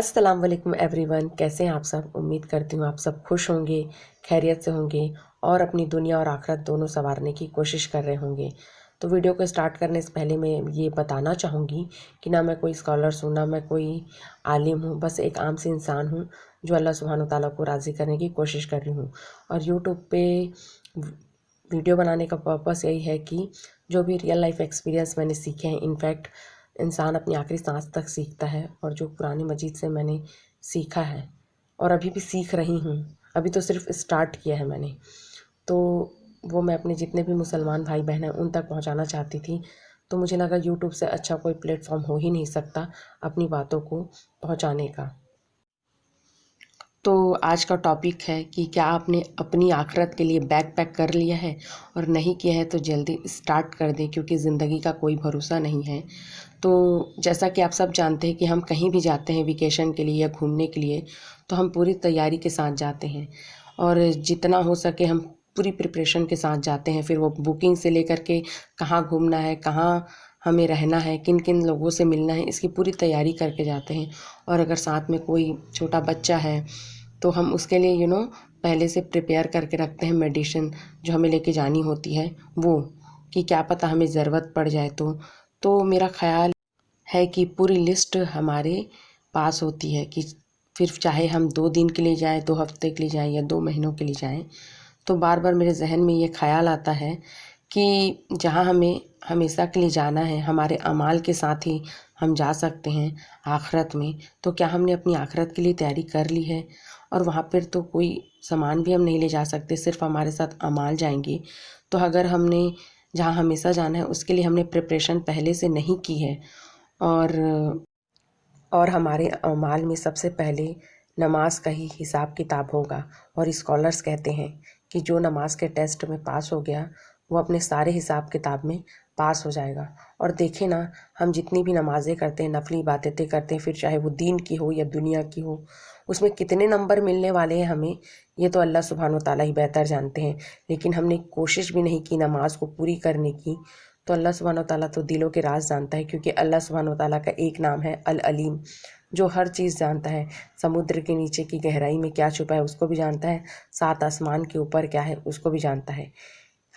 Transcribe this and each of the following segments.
अस्सलाम वालेकुम एवरीवन, कैसे हैं आप सब। उम्मीद करती हूँ आप सब खुश होंगे, खैरियत से होंगे और अपनी दुनिया और आखिरत दोनों संवारने की कोशिश कर रहे होंगे। तो वीडियो को स्टार्ट करने से पहले मैं ये बताना चाहूँगी कि ना मैं कोई स्कॉलर्स हूँ, ना मैं कोई आलिम हूँ, बस एक आम सी इंसान हूँ जो अल्लाह सुब्हानो तआला को राज़ी करने की कोशिश कर रही हूँ। और यूट्यूब पे वीडियो बनाने का पर्पस यही है कि जो भी रियल लाइफ एक्सपीरियंस मैंने सीखे हैं, इनफैक्ट इंसान अपनी आखिरी सांस तक सीखता है, और जो कुरान मजीद से मैंने सीखा है और अभी भी सीख रही हूँ, अभी तो सिर्फ स्टार्ट किया है मैंने, तो वो मैं अपने जितने भी मुसलमान भाई बहन हैं उन तक पहुँचाना चाहती थी। तो मुझे लगा यूट्यूब से अच्छा कोई प्लेटफॉर्म हो ही नहीं सकता अपनी बातों को पहुँचाने का। तो आज का टॉपिक है कि क्या आपने अपनी आखिरत के लिए बैग पैक कर लिया है, और नहीं किया है तो जल्दी स्टार्ट कर दें, क्योंकि ज़िंदगी का कोई भरोसा नहीं है। तो जैसा कि आप सब जानते हैं कि हम कहीं भी जाते हैं वेकेशन के लिए या घूमने के लिए, तो हम पूरी तैयारी के साथ जाते हैं, और जितना हो सके हम पूरी प्रिपरेशन के साथ जाते हैं। फिर वो बुकिंग से लेकर के कहाँ घूमना है, कहाँ हमें रहना है, किन किन लोगों से मिलना है, इसकी पूरी तैयारी करके जाते हैं। और अगर साथ में कोई छोटा बच्चा है तो हम उसके लिए पहले से प्रिपेयर करके रखते हैं मेडिसिन जो हमें लेके जानी होती है, वो कि क्या पता हमें ज़रूरत पड़ जाए। तो मेरा ख़्याल है कि पूरी लिस्ट हमारे पास होती है कि फिर चाहे हम 2 दिन के लिए जाएं, 2 हफ्ते के लिए जाएं या 2 महीनों के लिए जाएं, तो बार बार मेरे जहन में ये ख्याल आता है कि जहाँ हमें हमेशा के लिए जाना है, हमारे अमाल के साथ ही हम जा सकते हैं आखिरत में। तो क्या हमने अपनी आखिरत के लिए तैयारी कर ली है? और वहाँ पर तो कोई सामान भी हम नहीं ले जा सकते, सिर्फ हमारे साथ अमाल जाएंगे। तो अगर हमने जहाँ हमेशा जाना है उसके लिए हमने प्रिपरेशन पहले से नहीं की है, और हमारे अमाल में सबसे पहले नमाज का ही हिसाब किताब होगा। और स्कॉलर्स कहते हैं कि जो नमाज के टेस्ट में पास हो गया वो अपने सारे हिसाब किताब में पास हो जाएगा। और देखें ना, हम जितनी भी नमाज़ें करते हैं, नफली इबादतें करते हैं, फिर चाहे वो दीन की हो या दुनिया की हो, उसमें कितने नंबर मिलने वाले हैं हमें, ये तो अल्लाह सुब्हानो ताला ही बेहतर जानते हैं। लेकिन हमने कोशिश भी नहीं की नमाज को पूरी करने की, तो अल्लाह सुब्हानो ताला तो दिलों के राज जानता है, क्योंकि अल्लाह सुब्हानो ताला का एक नाम है अल अलीम, जो हर चीज़ जानता है। समुद्र के नीचे की गहराई में क्या छुपा है उसको भी जानता है, 7 आसमान के ऊपर क्या है उसको भी जानता है।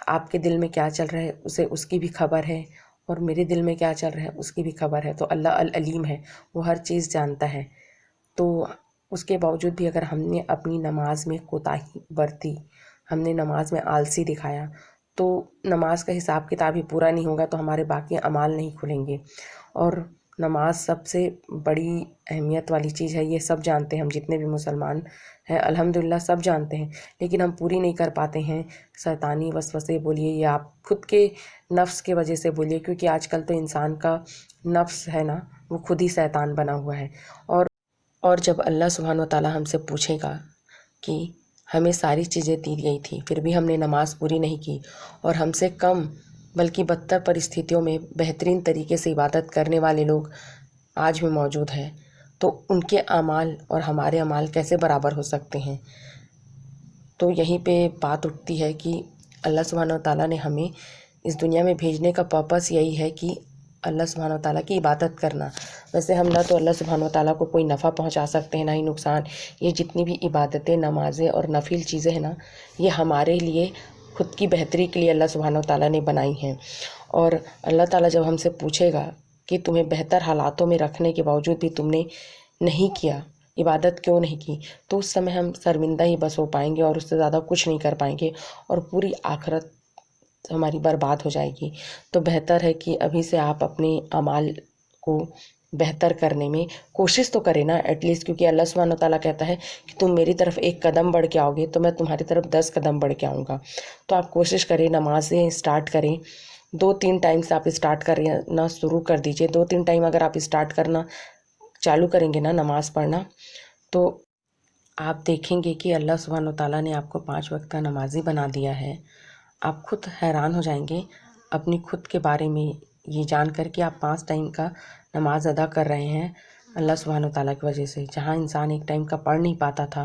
आपके दिल में क्या चल रहा है उसे उसकी भी खबर है, और मेरे दिल में क्या चल रहा है उसकी भी खबर है। तो अल्लाह अल अलीम है, वो हर चीज़ जानता है। तो उसके बावजूद भी अगर हमने अपनी नमाज में कोताही बरती, हमने नमाज में आलसी दिखाया, तो नमाज का हिसाब किताब ही पूरा नहीं होगा, तो हमारे बाकी अमाल नहीं खुलेंगे। और नमाज सबसे बड़ी अहमियत वाली चीज़ है, ये सब जानते हैं, हम जितने भी मुसलमान हैं अल्हम्दुलिल्लाह सब जानते हैं, लेकिन हम पूरी नहीं कर पाते हैं। शैतानी वसवसे बोलिए या आप खुद के नफ्स के वजह से बोलिए, क्योंकि आजकल तो इंसान का नफ्स है ना, वो खुद ही शैतान बना हुआ है। और जब अल्लाह सुब्हानो ताला हमसे पूछेगा कि हमें सारी चीज़ें दी गई थी फिर भी हमने नमाज़ पूरी नहीं की, और हमसे कम बल्कि बदतर परिस्थितियों में बेहतरीन तरीके से इबादत करने वाले लोग आज भी मौजूद हैं, तो उनके अमाल और हमारे अमाल कैसे बराबर हो सकते हैं? तो यहीं पे बात उठती है कि अल्लाह सुब्हानो ताला ने हमें इस दुनिया में भेजने का पर्पस यही है कि अल्लाह सुब्हानो ताला की इबादत करना। वैसे हम ना तो अल्लाह सुब्हानो ताला को कोई नफ़ा पहुंचा सकते हैं, ना ही नुकसान। ये जितनी भी इबादतें, नमाज़ें और नफिल चीज़ें हैं ना, ये हमारे लिए खुद की बेहतरी के लिए अल्लाह सुब्हानो ताला ने बनाई हैं। और अल्लाह ताला जब हमसे पूछेगा कि तुम्हें बेहतर हालातों में रखने के बावजूद भी तुमने नहीं किया, इबादत क्यों नहीं की, तो उस समय हम शर्मिंदा ही बस हो पाएंगे, और उससे ज़्यादा कुछ नहीं कर पाएंगे, और पूरी आखिरत हमारी बर्बाद हो जाएगी। तो बेहतर है कि अभी से आप अपने अमाल को बेहतर करने में कोशिश तो करें ना एटलीस्ट, क्योंकि अल्लाह सुब्हानो ताला कहता है कि तुम मेरी तरफ 1 कदम बढ़ के आओगे तो मैं तुम्हारी तरफ 10 कदम बढ़ के आऊँगा। तो आप कोशिश करें, नमाज़ें स्टार्ट करें, 2-3 टाइम से आप स्टार्ट करना शुरू कर दीजिए। 2-3 टाइम अगर आप स्टार्ट करना चालू करेंगे ना नमाज़ पढ़ना, तो आप देखेंगे कि अल्लाह सुब्हानो ताला ने आपको 5 वक्त का नमाज़ी बना दिया है। आप खुद हैरान हो जाएंगे अपनी खुद के बारे में, ये जानकर कि आप 5 टाइम का नमाज अदा कर रहे हैं अल्लाह सुब्हानो ताला की वजह से। जहाँ इंसान 1 टाइम का पढ़ नहीं पाता था,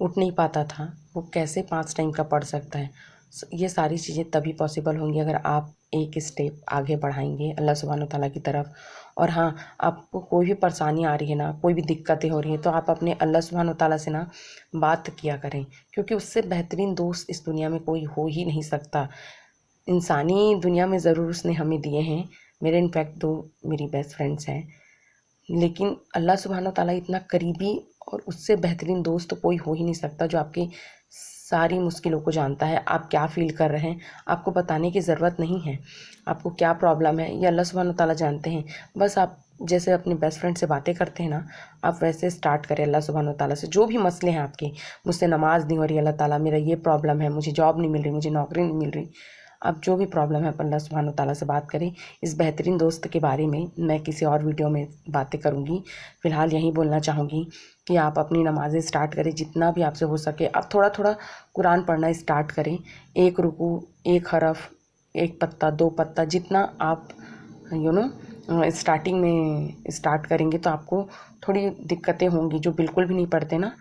उठ नहीं पाता था, वो कैसे 5 टाइम का पढ़ सकता है? ये सारी चीज़ें तभी पॉसिबल होंगी अगर आप एक स्टेप आगे बढ़ाएंगे अल्लाह सुब्हानो तआला की तरफ। और हाँ, आपको कोई भी परेशानी आ रही है ना, कोई भी दिक्कतें हो रही हैं, तो आप अपने अल्लाह सुब्हानो तआला से ना बात किया करें, क्योंकि उससे बेहतरीन दोस्त इस दुनिया में कोई हो ही नहीं सकता। इंसानी दुनिया में ज़रूर उसने हमें दिए हैं, मेरे इनफैक्ट 2 मेरी बेस्ट फ्रेंड्स हैं, लेकिन अल्लाह सुब्हानो तआला इतना करीबी और उससे बेहतरीन दोस्त तो कोई हो ही नहीं सकता, जो आपकी सारी मुश्किलों को जानता है। आप क्या फ़ील कर रहे हैं, आपको बताने की ज़रूरत नहीं है। आपको क्या प्रॉब्लम है, ये अल्लाह सुब्हानो तआला जानते हैं। बस आप जैसे अपने बेस्ट फ्रेंड से बातें करते हैं ना, आप वैसे स्टार्ट करें अल्लाह सुब्हानो तआला से। जो भी मसले हैं आपके, मुझसे नमाज़ नहीं हो रही अल्लाह ताला, मेरा ये प्रॉब्लम है, मुझे जॉब नहीं मिल रही, मुझे नौकरी नहीं मिल रही, आप जो भी प्रॉब्लम है अल्लाह सुब्हानो तआला से बात करें। इस बेहतरीन दोस्त के बारे में मैं किसी और वीडियो में बातें करूँगी। फ़िलहाल यही बोलना चाहूँगी कि आप अपनी नमाज़ें स्टार्ट करें, जितना भी आपसे हो सके। आप थोड़ा थोड़ा कुरान पढ़ना स्टार्ट करें, 1 रुकू, 1 हरफ, 1 पत्ता, 2 पत्ता, जितना आप स्टार्टिंग में स्टार्ट करेंगे तो आपको थोड़ी दिक्कतें होंगी। जो बिल्कुल भी नहीं पढ़ते ना,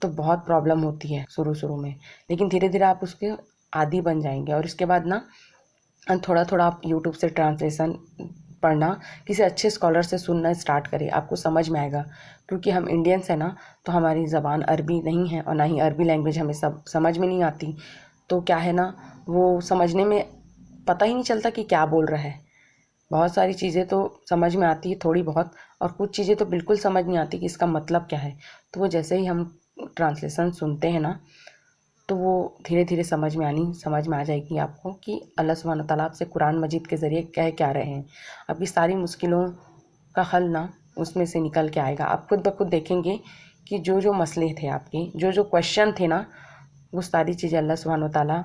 तो बहुत प्रॉब्लम होती है शुरू में, लेकिन धीरे धीरे आप उसके आदी बन जाएंगे। और इसके बाद ना थोड़ा थोड़ा आप यूट्यूब से ट्रांसलेशन पढ़ना, किसी अच्छे स्कॉलर से सुनना स्टार्ट करें, आपको समझ में आएगा। क्योंकि हम इंडियंस हैं ना, तो हमारी ज़बान अरबी नहीं है, और ना ही अरबी लैंग्वेज हमें सब समझ में नहीं आती। तो क्या है ना, वो समझने में पता ही नहीं चलता कि क्या बोल रहा है। बहुत सारी चीज़ें तो समझ में आती है थोड़ी बहुत, और कुछ चीज़ें तो बिल्कुल समझ नहीं आती कि इसका मतलब क्या है। तो वो जैसे ही हम ट्रांसलेशन सुनते हैं ना, तो वो धीरे धीरे समझ में आ जाएगी आपको कि अल्लाह सुब्हानो तआला आपसे कुरान मजीद के ज़रिए कह क्या रहे हैं। आपकी सारी मुश्किलों का हल ना उसमें से निकल के आएगा। आप खुद ब खुद देखेंगे कि जो जो मसले थे आपके, जो जो क्वेश्चन थे ना, वो सारी चीज़ें अल्लाह सुब्हानो तआला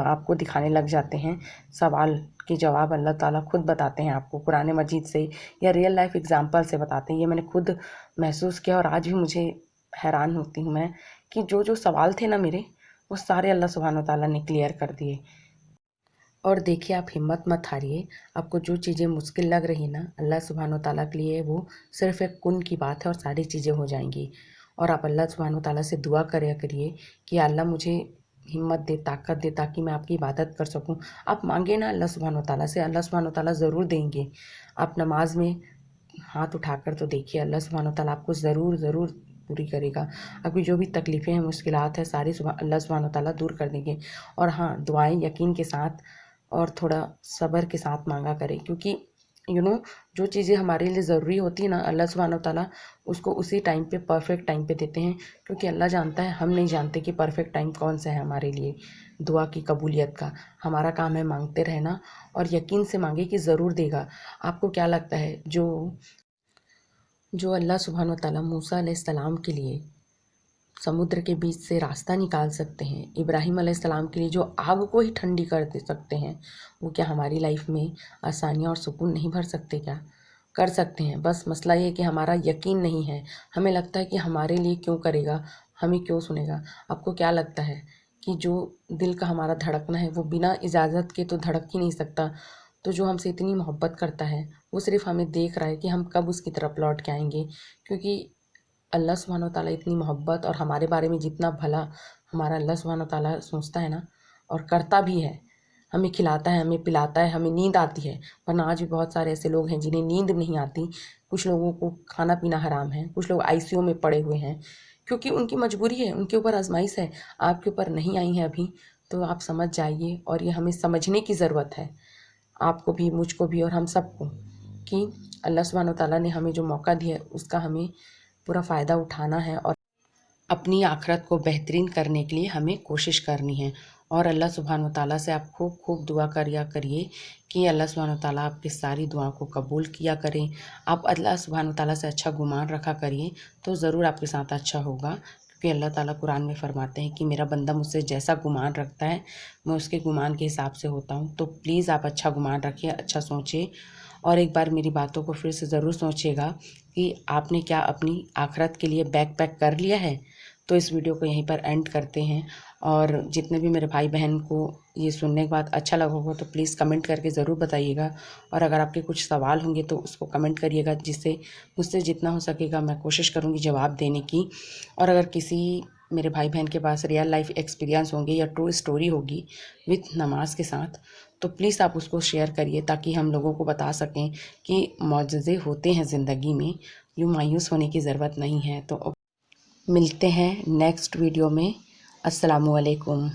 आपको दिखाने लग जाते हैं। सवाल के जवाब अल्लाह ताला खुद बताते हैं आपको कुरान मजीद से, या रियल लाइफ एग्जांपल से बताते हैं। ये मैंने खुद महसूस किया, और आज भी मुझे हैरान होती हूँ मैं कि जो जो सवाल थे ना मेरे, वो सारे अल्लाह सुब्हानो तआला ने क्लियर कर दिए। और देखिए, आप हिम्मत मत हारिए। आपको जो चीज़ें मुश्किल लग रही ना, अल्लाह सुब्हानो तआला के लिए वो सिर्फ़ एक कुन की बात है, और सारी चीज़ें हो जाएंगी। और आप अल्लाह सुब्हानो तआला से दुआ करिए कि अल्लाह मुझे हिम्मत दे, ताकत दे, ताकि मैं आपकी इबादत कर सकूं। आप मांगे ना अल्लाह सुब्हानो तआला से, अल्लाह सुब्हानो तआला ज़रूर देंगे। आप नमाज में हाथ उठाकर तो देखिए, अल्लाह सुब्हानो तआला आपको ज़रूर पूरी करेगा। आपकी जो भी तकलीफ़ें हैं, मुश्किलात है, सारी अल्लाह सुब्हानो तआला दूर कर देंगे। और हाँ, दुआएं यकीन के साथ और थोड़ा सब्र के साथ मांगा करें, क्योंकि जो चीज़ें हमारे लिए ज़रूरी होती है ना, अल्लाह सुब्हानो तआला उसको उसी टाइम पे, परफेक्ट टाइम पे देते हैं। क्योंकि अल्लाह जानता है, हम नहीं जानते कि परफेक्ट टाइम कौन सा है हमारे लिए दुआ की कबूलियत का। हमारा काम है मांगते रहना, और यकीन से मांगे कि ज़रूर देगा। आपको क्या लगता है, जो अल्लाह सुब्हानो तआला मूसा अलैहिस्सलाम के लिए समुद्र के बीच से रास्ता निकाल सकते हैं, इब्राहिम अलैहिस्सलाम के लिए जो आग को ही ठंडी कर दे सकते हैं, वो क्या हमारी लाइफ में आसानियाँ और सुकून नहीं भर सकते? क्या कर सकते हैं? बस मसला ये है कि हमारा यकीन नहीं है। हमें लगता है कि हमारे लिए क्यों करेगा, हमें क्यों सुनेगा। आपको क्या लगता है कि जो दिल का हमारा धड़कना है, वो बिना इजाज़त के तो धड़क ही नहीं सकता? तो जो हमसे इतनी मोहब्बत करता है, वो सिर्फ हमें देख रहा है कि हम कब उसकी तरफ लौट के आएंगे। क्योंकि अल्लाह सुब्हानो तआला इतनी मोहब्बत, और हमारे बारे में जितना भला हमारा अल्लाह सुब्हानो तआला सोचता है ना, और करता भी है। हमें खिलाता है, हमें पिलाता है, हमें नींद आती है। वरना आज भी बहुत सारे ऐसे लोग हैं जिन्हें नींद नहीं आती। कुछ लोगों को खाना पीना हराम है, कुछ लोग आईसीयू में पड़े हुए हैं, क्योंकि उनकी मजबूरी है, उनके ऊपर आजमाइश है। आपके ऊपर नहीं आई है अभी, तो आप समझ जाइए। और ये हमें समझने की ज़रूरत है, आपको भी, मुझको भी, और हम सबको, कि अल्लाह सुब्हानो तआला ने हमें जो मौका दिया है, उसका हमें पूरा फ़ायदा उठाना है, और अपनी आखिरत को बेहतरीन करने के लिए हमें कोशिश करनी है। और अल्लाह सुब्हानो तआला से आप खूब खूब दुआ करिए कि अल्लाह सुब्हानो तआला आपकी सारी दुआओं को कबूल किया करें। आप अल्लाह सुब्हानो तआला से अच्छा गुमान रखा करिए, तो ज़रूर आपके साथ अच्छा होगा। क्योंकि अल्लाह ताला कुरान में फरमाते हैं कि मेरा बंदा मुझसे जैसा गुमान रखता है, मैं उसके गुमान के हिसाब से होता हूँ। तो प्लीज़ आप अच्छा गुमान रखिए, अच्छा सोचिए, और एक बार मेरी बातों को फिर से ज़रूर सोचिएगा कि आपने क्या अपनी आखिरत के लिए बैग पैक कर लिया है। तो इस वीडियो को यहीं पर एंड करते हैं। और जितने भी मेरे भाई बहन को ये सुनने के बाद अच्छा लगा होगा, तो प्लीज़ कमेंट करके ज़रूर बताइएगा। और अगर आपके कुछ सवाल होंगे तो उसको कमेंट करिएगा, जिससे मुझसे जितना हो सकेगा मैं कोशिश करूँगी जवाब देने की। और अगर किसी میرے بھائی بہن کے پاس ریئل لائف ایکسپیرینس ہوں گے یا ٹرو اسٹوری ہوگی وتھ نماز کے ساتھ، تو پلیز آپ اس کو شیئر کریے تاکہ ہم لوگوں کو بتا سکیں کہ معجزے ہوتے ہیں زندگی میں، یوں مایوس ہونے کی ضرورت نہیں ہے۔ تو ملتے ہیں نیکسٹ ویڈیو میں۔ السلام علیکم۔